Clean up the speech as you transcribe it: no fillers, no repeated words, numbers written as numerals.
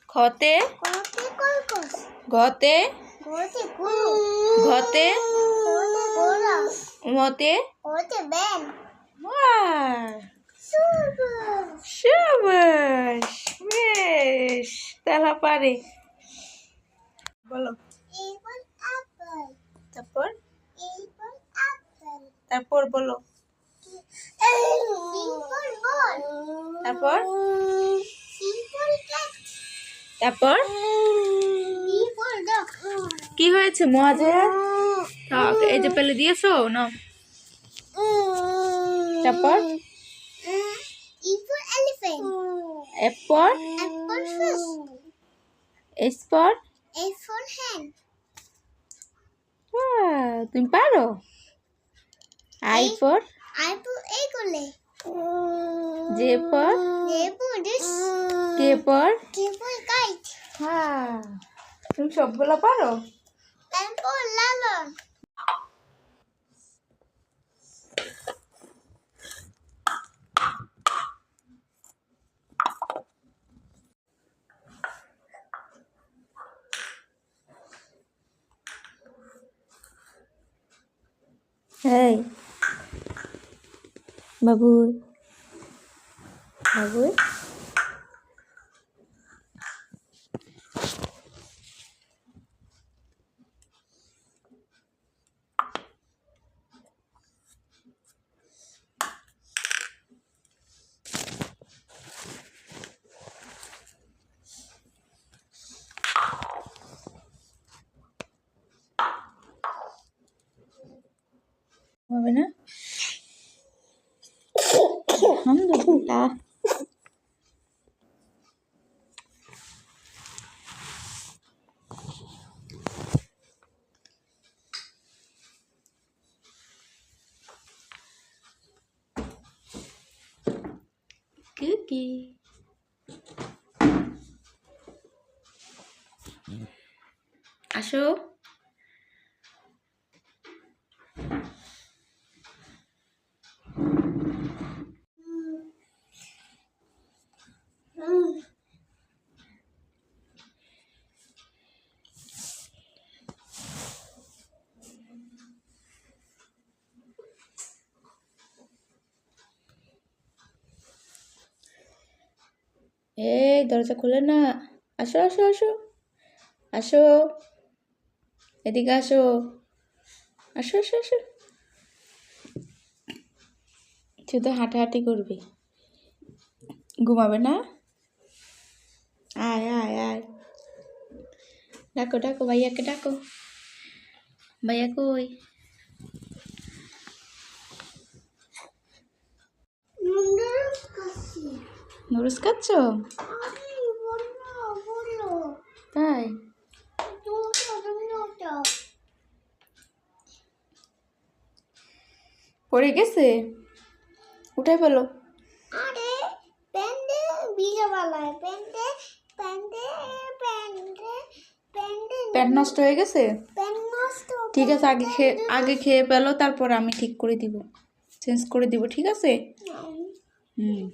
খতে ঘতে ঘতে মতে শাবাশ বেশ তাহলে পারে বলো তারপর তারপর বলো তারপর তারপর কি হয়েছে মহাজের এই যে পেলে দিয়েছো না তারপর এরপর এরপর তুমি পারো আইপর যে পর কে পর হ্যাঁ তুমি সবগুলো পারো এই বাবু বাবু হবে না আলহামদুলিল্লাহ কুকি আসো এই দরজা খুলে না আসো আসো আসো আসো এদিকে আসো আসো আসো আসো শুধু হাঁটাহাঁটি করবি ঘুমাবে না আয় আয় আয় ডাকো ডাকো ভাইয়াকে ডাকো ভাইয়া কই নুডলস খাচ্ছ তাই পড়ে গেছে উঠে ফেলো প্যান্ট নষ্ট হয়ে গেছে ঠিক আছে আগে খেয়ে পেলো তারপর আমি ঠিক করে দিব চেঞ্জ করে দিব ঠিক আছে হুম